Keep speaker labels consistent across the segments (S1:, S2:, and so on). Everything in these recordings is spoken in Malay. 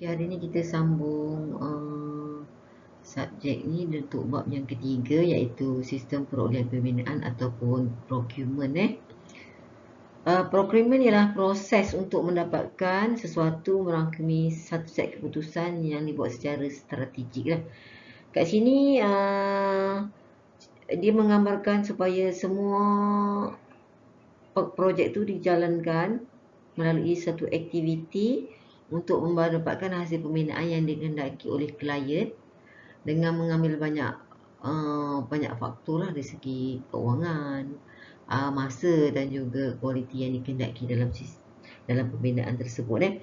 S1: Okay, hari ni kita sambung subjek ni untuk bab yang ketiga, iaitu sistem perolehan pembinaan ataupun procurement. Procurement ialah proses untuk mendapatkan sesuatu merangkumi satu set keputusan yang dibuat secara strategik lah. Kat sini dia menggambarkan supaya semua projek tu dijalankan melalui satu aktiviti untuk mendapatkan hasil pembinaan yang dikehendaki oleh klien dengan mengambil banyak faktor lah dari segi keuangan, masa dan juga kualiti yang dikehendaki dalam pembinaan tersebut.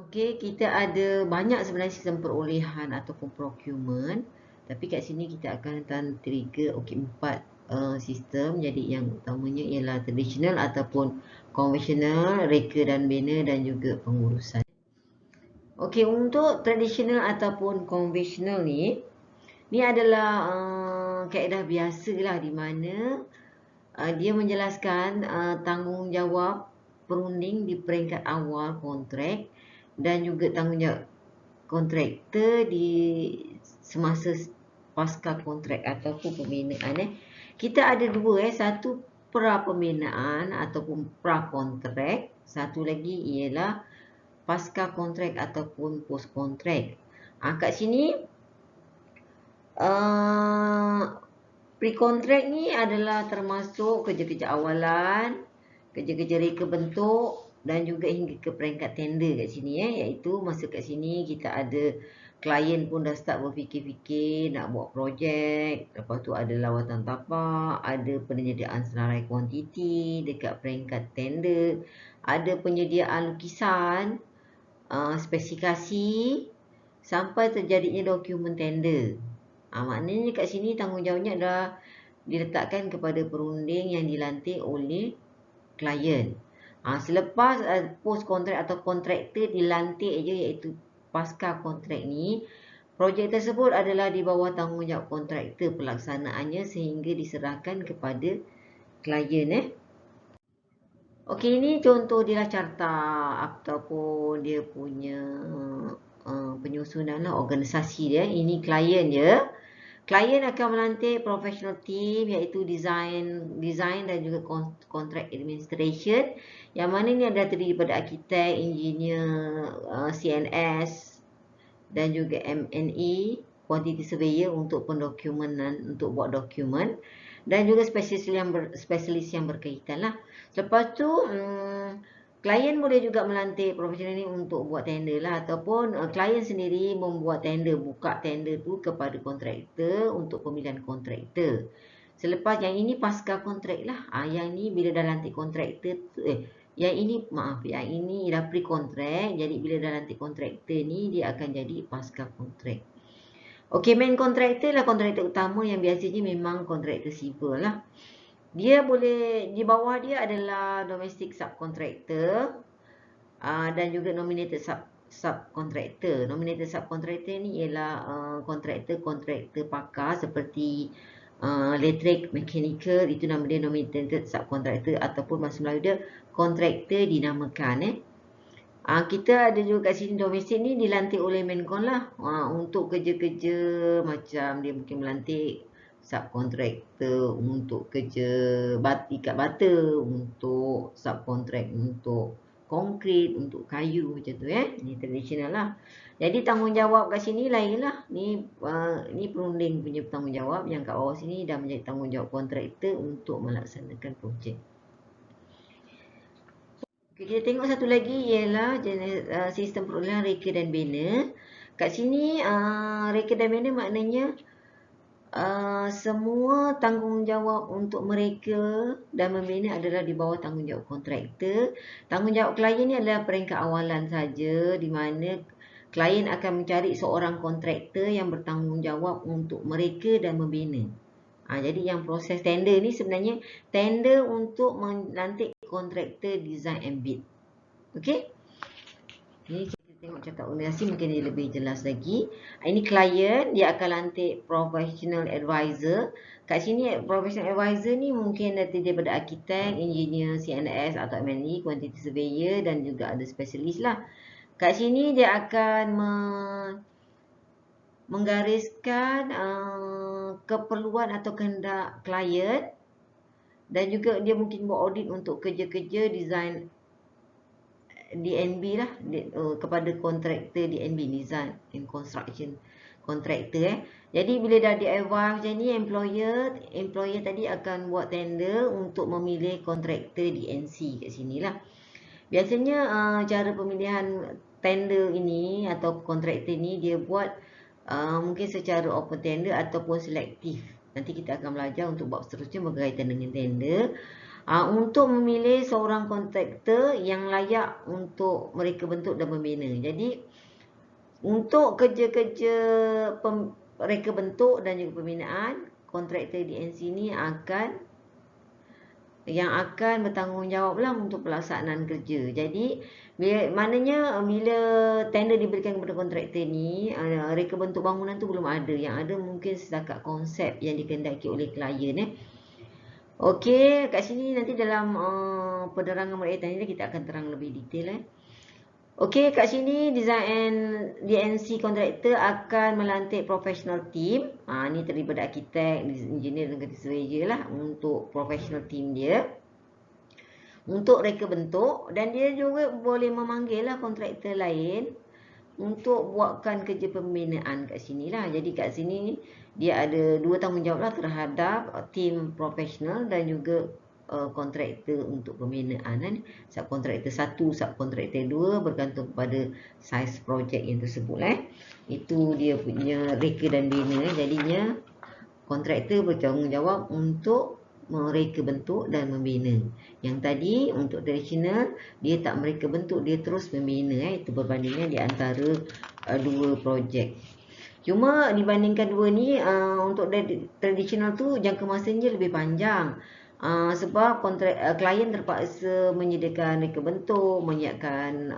S1: Okey, kita ada banyak sebenarnya sistem perolehan ataupun procurement, tapi kat sini kita akan trigger 4 sistem. Jadi yang utamanya ialah tradisional ataupun konvensional, reka dan bina dan juga pengurusan. Okey, untuk tradisional ataupun konvensional ni adalah kaedah biasa lah, di mana dia menjelaskan tanggungjawab perunding di peringkat awal kontrak dan juga tanggungjawab kontraktor di semasa pasca kontrak ataupun pembinaan. Kita ada dua, satu pra pembinaan ataupun pra kontrak, satu lagi ialah pasca kontrak ataupun post kontrak. Kat sini pre-kontrak ni adalah termasuk kerja-kerja awalan, kerja-kerja reka bentuk dan juga hingga ke peringkat tender kat sini, iaitu masa kat sini kita ada klien pun dah start berfikir-fikir nak buat projek, lepas tu ada lawatan tapak, ada penyediaan senarai kuantiti dekat peringkat tender, ada penyediaan lukisan, spesifikasi sampai terjadinya dokumen tender. Maknanya kat sini tanggungjawabnya dah diletakkan kepada perunding yang dilantik oleh klien. Selepas post kontrak atau kontraktor dilantik je, iaitu pasca kontrak ni, projek tersebut adalah di bawah tanggungjawab kontraktor pelaksanaannya sehingga diserahkan kepada klien. Okey, ini contoh dia carta ataupun dia punya penyusunan organisasi dia. Ini klien je. Klien akan melantik professional team, iaitu design dan juga contract administration, yang mana ni adalah terdiri daripada arkitek, engineer, CNS dan juga MNE, quantity surveyor untuk pendokumenan, untuk buat dokumen, dan juga spesialis yang berkaitan lah. Lepas tu klien boleh juga melantik profesional ni untuk buat tender lah, ataupun klien sendiri membuat tender, buka tender tu kepada kontraktor untuk pemilihan kontraktor. Selepas yang ini pasca kontrak lah. Yang ni bila dah lantik kontraktor yang ini dah pre-kontrak. Jadi bila dah lantik kontraktor ni, dia akan jadi pasca kontrak. Okey, main kontraktor lah kontraktor utama yang biasanya memang kontraktor civil lah. Dia boleh, di bawah dia adalah domestic subcontractor dan juga nominated subcontractor. Nominated subcontractor ni ialah kontraktor pakar seperti elektrik, mechanical, itu nama dia nominated subcontractor, ataupun bahasa Melayu dia kontraktor dinamakan. Kita ada juga kat sini domestik ni dilantik oleh Menkon lah, untuk kerja-kerja macam dia mungkin melantik subkontraktor untuk kerja ikat bata, untuk subkontrak untuk konkrit, untuk kayu macam tu. Ni tradisional lah. Jadi tanggungjawab kat sini lain lah. Ni perunding punya tanggungjawab, yang kat bawah sini dah menjadi tanggungjawab kontraktor untuk melaksanakan projek. Okay, kita tengok satu lagi ialah sistem perolehan reka dan bina. Kat sini reka dan bina maknanya semua tanggungjawab untuk mereka dan membina adalah di bawah tanggungjawab kontraktor. Tanggungjawab klien ni adalah peringkat awalan saja, di mana klien akan mencari seorang kontraktor yang bertanggungjawab untuk mereka dan membina. Jadi yang proses tender ni sebenarnya tender untuk melantik kontraktor design and bid. Okey? Ini kita Tengok cakap organisasi mungkin dia lebih jelas lagi. Ini klien, dia akan lantik professional advisor. Kat sini professional advisor ni mungkin nanti daripada arkitek, engineer, CNS atau MNE, quantity surveyor dan juga ada specialist lah. Kat sini dia akan menggariskan keperluan atau kehendak klien dan juga dia mungkin buat audit untuk kerja-kerja design DNB lah kepada kontraktor DNB, design and construction kontraktor. Jadi bila dah di-advise macam ni, employer tadi akan buat tender untuk memilih kontraktor DNC kat sini lah. Biasanya cara pemilihan tender ini atau kontraktor ni dia buat mungkin secara open tender ataupun selektif. Nanti kita akan belajar untuk bab seterusnya berkaitan dengan tender. Untuk memilih seorang kontraktor yang layak untuk mereka bentuk dan membina. Jadi untuk kerja-kerja mereka bentuk dan juga pembinaan, kontraktor DNC ni akan bertanggungjawablah untuk pelaksanaan kerja. Jadi maknanya bila tender diberikan kepada kontraktor ni, reka bentuk bangunan tu belum ada. Yang ada mungkin setakat konsep yang dikehendaki oleh klien. Okey, kat sini nanti dalam penerangan berkaitan ini kita akan terang lebih detail. Okey, kat sini design DNC kontraktor akan melantik professional team. Ni terdiri daripada arkitek, engineer dan surveyor lah untuk professional team dia. Untuk reka bentuk dan dia juga boleh memanggil lah kontraktor lain untuk buatkan kerja pembinaan kat sini lah. Jadi kat sini dia ada dua tanggungjawab lah terhadap tim profesional dan juga kontraktor untuk pembinaan. Subkontraktor 1, subkontraktor 2 bergantung kepada saiz projek yang tersebut. Itu dia punya reka dan bina. Jadinya kontraktor bertanggungjawab untuk mereka bentuk dan membina. Yang tadi untuk tradisional dia tak mereka bentuk, dia terus membina. Itu perbandingan di antara dua projek. Cuma dibandingkan dua ni, untuk tradisional tu jangka masanya lebih panjang. Sebab klien terpaksa menyediakan reka bentuk, menyiapkan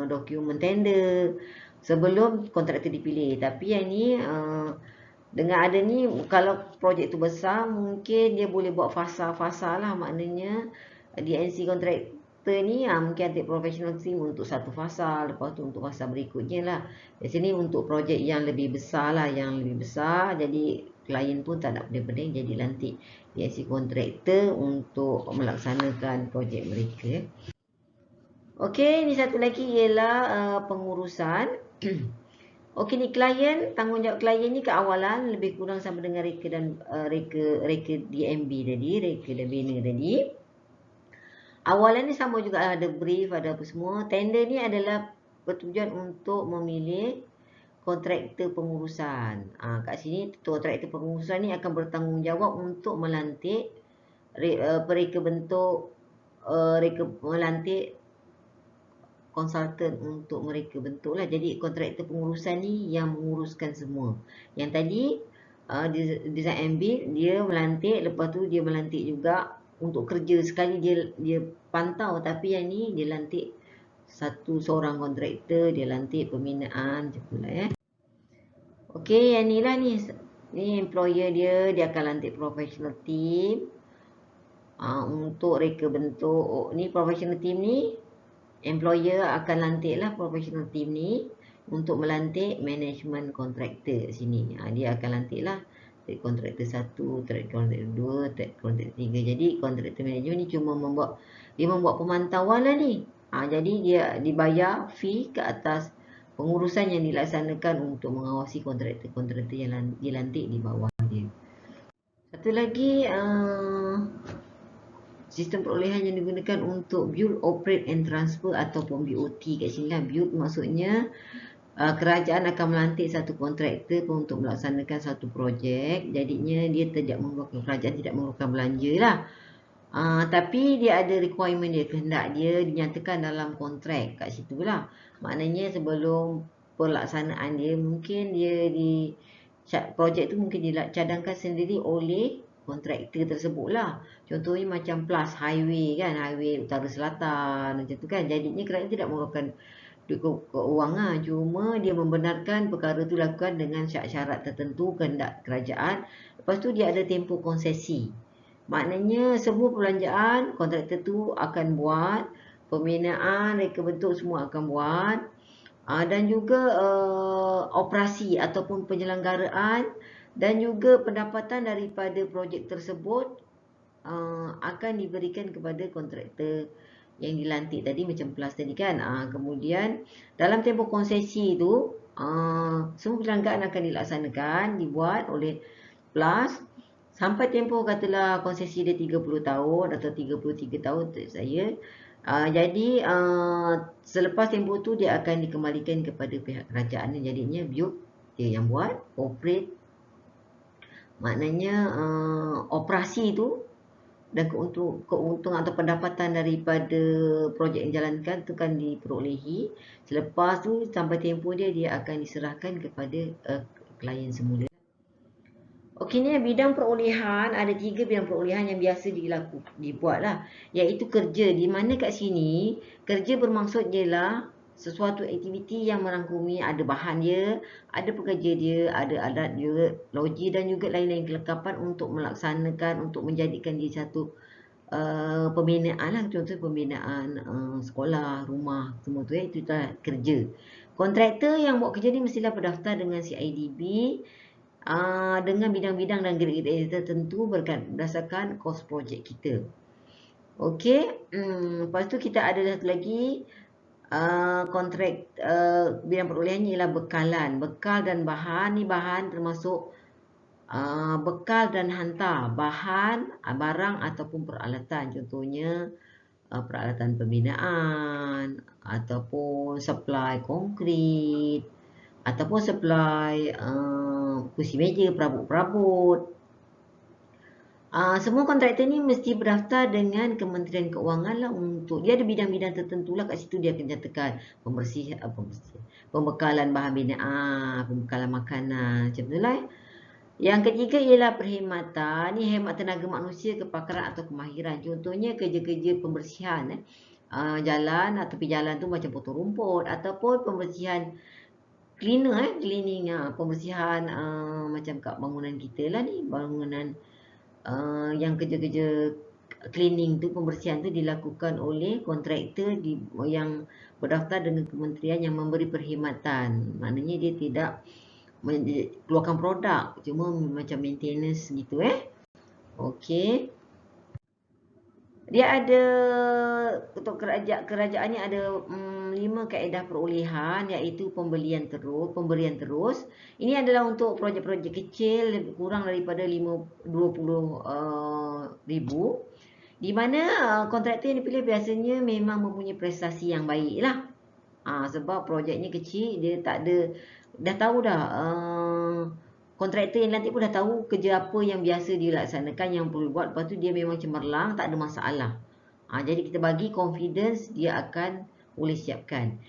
S1: dokumen tender sebelum kontraktor dipilih. Tapi yang ni dengan ada ni, kalau projek tu besar, mungkin dia boleh buat fasa-fasa lah. Maknanya DNC kontraktor ni mungkin ada professional team untuk satu fasa, lepas tu untuk fasa berikutnya lah. Di sini untuk projek yang lebih besar lah, yang lebih besar. Jadi klien pun tak nak pening-pening, jadi lantik DNC kontraktor untuk melaksanakan projek mereka. Okey, ni satu lagi ialah pengurusan. Okey, ni klien, tanggungjawab klien ni keawalan lebih kurang sama dengan reka dan reka DMB tadi, reka dan bina tadi. Awalan ni sama juga, ada brief, ada apa semua. Tender ni adalah bertujuan untuk memilih kontraktor pengurusan. Kat sini kontraktor pengurusan ni akan bertanggungjawab untuk melantik reka bentuk, melantik konsultan untuk mereka bentuk lah. Jadi kontraktor pengurusan ni yang menguruskan semua. Yang tadi design and build dia melantik, lepas tu dia melantik juga untuk kerja sekali dia pantau. Tapi yang ni dia lantik seorang kontraktor, dia lantik pembinaan je pula. Okey, yang ni lah ni employer dia akan lantik professional team untuk reka bentuk. Ni professional team ni employer akan lantiklah professional team ni untuk melantik management kontraktor sini. Dia akan lantiklah kontraktor 1, kontraktor 2, kontraktor 3. Jadi kontraktor management ni cuma membuat pemantauan lah ni. Jadi dia dibayar fee ke atas pengurusan yang dilaksanakan untuk mengawasi kontraktor yang dilantik di bawah dia. Satu lagi sistem perolehan yang digunakan untuk build, operate and transfer ataupun BOT kat sini lah. Build maksudnya kerajaan akan melantik satu kontraktor untuk melaksanakan satu projek. Jadinya kerajaan tidak memerlukan belanja lah. Tapi dia ada requirement dia, kehendak dia dinyatakan dalam kontrak kat situ lah. Maknanya sebelum pelaksanaan dia, mungkin projek tu mungkin dicadangkan sendiri oleh kontraktor tersebut lah. Contohnya macam plus highway kan, highway utara selatan macam tu kan. Jadinya kerajaan tidak memerlukan duit keuangan. Cuma dia membenarkan perkara tu lakukan dengan syarat-syarat tertentu kehendak kerajaan. Lepas tu dia ada tempoh konsesi. Maknanya semua perbelanjaan kontraktor tu akan buat, pembinaan, reka bentuk semua akan buat. Dan juga operasi ataupun penyelenggaraan dan juga pendapatan daripada projek tersebut akan diberikan kepada kontraktor yang dilantik tadi macam PLAS tadi kan. Kemudian dalam tempoh konsesi tu semua perjangkaan akan dilaksanakan, dibuat oleh PLAS sampai tempoh katalah konsesi dia 30 tahun atau 33 tahun untuk saya. Jadi selepas tempoh tu dia akan dikembalikan kepada pihak kerajaan. Jadinya BUP dia yang buat, operate. Maknanya operasi tu dan keuntungan atau pendapatan daripada projek yang dijalankan tu kan diperolehi. Selepas tu sampai tempoh dia akan diserahkan kepada klien semula. Okey, ni bidang perolehan, ada 3 bidang perolehan yang biasa dibuat lah, iaitu kerja. Di mana kat sini kerja bermaksud ialah sesuatu aktiviti yang merangkumi ada bahan dia, ada pekerja dia, ada alat dia, logi dan juga lain-lain kelengkapan untuk melaksanakan, untuk menjadikan dia satu pembinaan lah. Contoh pembinaan sekolah, rumah, semua tu itu kerja. Kontraktor yang buat kerja ni mestilah berdaftar dengan CIDB dengan bidang-bidang dan grade tertentu berdasarkan kos projek kita. Okey, lepas tu kita ada satu lagi kontrak bidang perolehannya ialah bekalan. Bekal dan bahan, ni bahan termasuk bekal dan hantar bahan, barang ataupun peralatan. Contohnya peralatan pembinaan ataupun supply konkrit ataupun supply kursi meja, perabot-perabot. Semua kontraktor ni mesti berdaftar dengan Kementerian Keuangan lah, untuk dia ada bidang-bidang tertentu lah kat situ dia akan nyatakan pembekalan bahan binaan, pembekalan makanan, macam tu lah. Yang ketiga ialah perkhidmatan. Ni hemat tenaga manusia, kepakaran atau kemahiran. Contohnya kerja-kerja pembersihan jalan, atau jalan tu macam potong rumput ataupun pembersihan cleaning pembersihan macam kat bangunan kita lah ni, bangunan yang kerja-kerja cleaning tu, pembersihan tu dilakukan oleh kontraktor yang berdaftar dengan kementerian yang memberi perkhidmatan. Maknanya dia tidak keluarkan produk, cuma macam maintenance gitu Okey. Dia ada, untuk kerajaan ni ada 5 kaedah perolehan, iaitu pemberian terus. Ini adalah untuk projek-projek kecil, lebih kurang daripada 20 ribu, di mana kontraktor yang dipilih biasanya memang mempunyai prestasi yang baik lah. Sebab projeknya kecil, dia tak ada, dah tahu dah kontraktor yang nanti pun dah tahu kerja apa yang biasa dilaksanakan, yang perlu buat. Lepas tu dia memang cemerlang, tak ada masalah. Jadi kita bagi confidence dia akan boleh siapkan.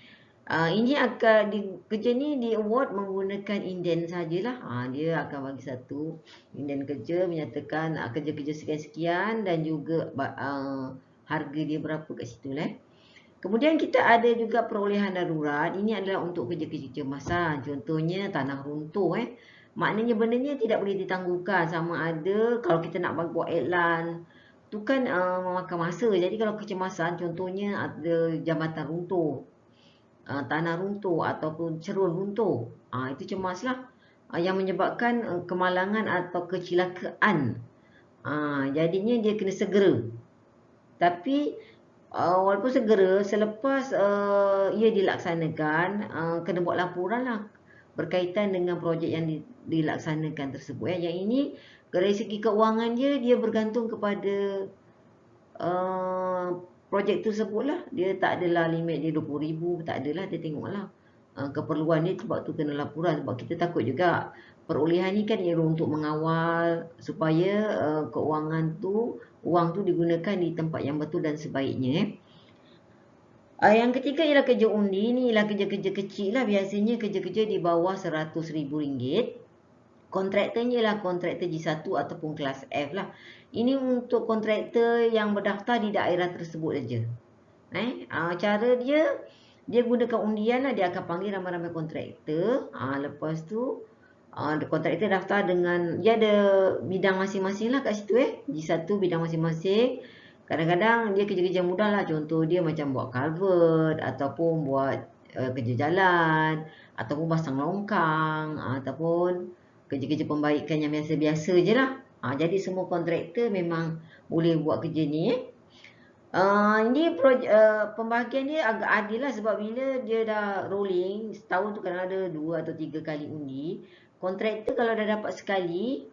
S1: Ini akan kerja ni di award menggunakan inden sajalah. Dia akan bagi satu inden kerja menyatakan kerja-kerja sekian-sekian dan juga harga dia berapa kat situ lah. Kemudian kita ada juga perolehan darurat. Ini adalah untuk kerja-kerja kecemasan. Contohnya tanah runtuh maknanya bendanya tidak boleh ditangguhkan. Sama ada kalau kita nak buat iklan tu kan memakan masa. Jadi kalau kecemasan, contohnya ada jambatan runtuh, tanah runtuh ataupun cerun runtuh, itu cemaslah yang menyebabkan kemalangan atau kecelakaan. Jadinya dia kena segera. Tapi walaupun segera, selepas ia dilaksanakan, kena buat laporan lah berkaitan dengan projek yang dilaksanakan tersebut. Yang ini dari segi keuangan dia bergantung kepada projek tersebut lah. Dia tak adalah limit dia 20 ribu, tak adalah. Dia tengoklah keperluan dia, sebab tu kena laporan. Sebab kita takut juga perolehan ni kan ialah untuk mengawal supaya keuangan tu, wang tu digunakan di tempat yang betul dan sebaiknya. Yang ketiga ialah kerja undi. Ni ialah kerja-kerja kecil lah. Biasanya kerja-kerja di bawah RM100,000. Kontraktornya ialah kontraktor G1 ataupun kelas F lah. Ini untuk kontraktor yang berdaftar di daerah tersebut saja. Cara dia, dia gunakan undian lah, dia akan panggil ramai-ramai kontraktor. Lepas tu kontraktor daftar dengan, dia ada bidang masing-masing lah kat situ G1 bidang masing-masing. Kadang-kadang dia kerja-kerja mudah lah, contoh dia macam buat culvert, ataupun buat kerja jalan, ataupun pasang longkang, ataupun kerja-kerja pembaikan yang biasa-biasa je lah. Jadi semua kontraktor memang boleh buat kerja ni Ini pembahagian dia agak adil lah, sebab bila dia dah rolling, setahun tu kadang ada 2 atau 3 kali undi. Kontraktor kalau dah dapat sekali,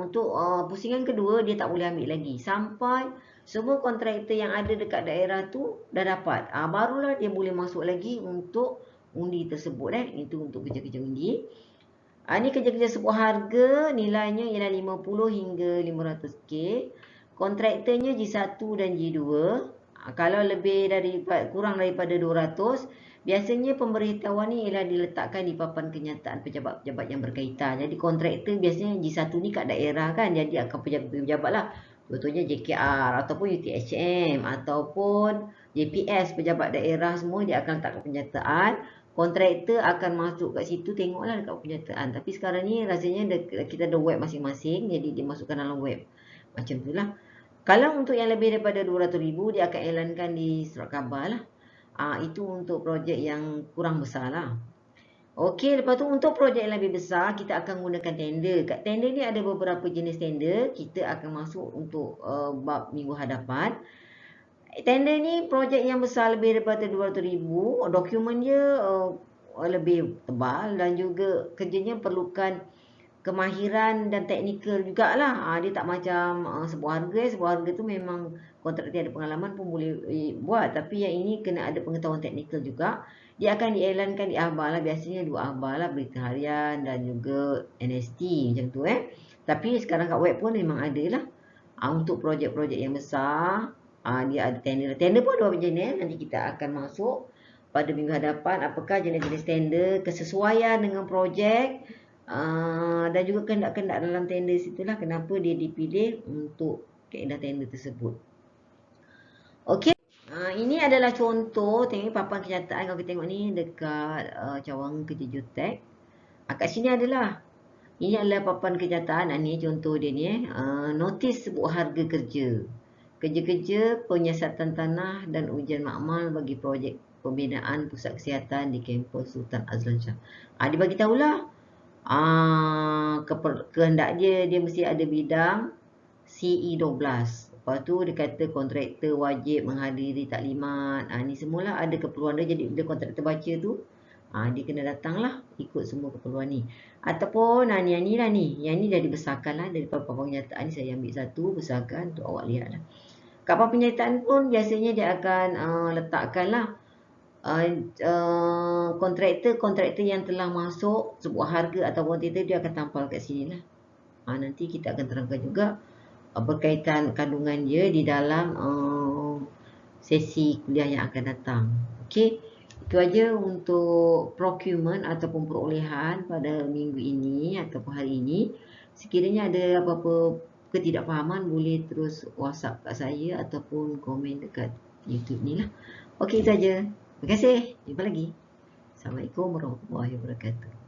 S1: untuk pusingan kedua dia tak boleh ambil lagi sampai semua kontraktor yang ada dekat daerah tu dah dapat. Barulah dia boleh masuk lagi untuk undi tersebut Itu untuk kerja-kerja undi. Ini kerja-kerja sebuah harga, nilainya ialah 50 hingga 500k. Kontraktornya G1 dan G2. Kalau lebih kurang daripada 200, biasanya pemberitahuan ni ialah diletakkan di papan kenyataan pejabat-pejabat yang berkaitan. Jadi kontraktor biasanya G1 ni kat daerah kan, jadi akan pejabat-pejabat lah. Contohnya JKR ataupun UTHM ataupun JPS, pejabat daerah semua dia akan letakkan penyataan. Kontraktor akan masuk kat situ, tengoklah dekat penyataan. Tapi sekarang ni rasanya kita ada web masing-masing, jadi dimasukkan dalam web. Macam tu lah. Kalau untuk yang lebih daripada 200,000, dia akan elankan di surat khabar lah. Itu untuk projek yang kurang besar lah. Okey, lepas tu untuk projek yang lebih besar, kita akan gunakan tender. Kat tender ni ada beberapa jenis tender. Kita akan masuk untuk bab minggu hadapan. Tender ni projek yang besar lebih daripada 200,000. Dokumen dia lebih tebal dan juga kerjanya perlukan kemahiran dan teknikal jugalah. Dia tak macam sebuah harga. Sebuah harga tu memang kontraktor ada pengalaman pun boleh buat. Tapi yang ini kena ada pengetahuan teknikal juga. Dia akan dielankan di akhbar lah. Biasanya 2 akhbar lah, Berita Harian dan juga NST macam tu Tapi sekarang kat web pun memang ada lah. Untuk projek-projek yang besar, dia ada tender. Tender pun ada beberapa jenis. Nanti kita akan masuk pada minggu hadapan. Apakah jenis-jenis tender, kesesuaian dengan projek, dan juga kendak-kendak dalam tender situlah kenapa dia dipilih untuk kaedah tender tersebut. Okey. Ini adalah contoh, tengok papan kenyataan. Kalau kita tengok ni dekat cawangan kerja Jutek. Kat sini adalah, ini adalah papan kenyataan. Ni contoh dia ni notis sebuah harga kerja. Kerja-kerja penyiasatan tanah dan ujian makmal bagi projek pembinaan pusat kesihatan di kampus Sultan Azlan Shah. Dia bagi tahulah kehendak dia mesti ada bidang CE12. Lepas tu dia kata kontraktor wajib menghadiri taklimat. Ni semualah ada keperluan dia. Jadi bila kontraktor baca tu, dia kena datang lah ikut semua keperluan ni. Ataupun yang ni lah ni. Yang ni dah dibesarkan lah daripada papan penyataan ni. Saya ambil satu, besarkan untuk awak lihat lah. Kat papan penyataan pun biasanya dia akan letakkan lah kontraktor yang telah masuk sebuah harga atau kontraktor, dia akan tampal kat sini lah. Nanti kita akan terangkan juga berkaitan kandungan dia di dalam sesi kuliah yang akan datang. Okey, itu aja untuk procurement ataupun perolehan pada minggu ini ataupun hari ini. Sekiranya ada apa-apa ketidakfahaman, boleh terus WhatsApp kat saya ataupun komen dekat YouTube ni lah. Okey, itu aja. Terima kasih. Jumpa lagi. Assalamualaikum warahmatullahi wabarakatuh.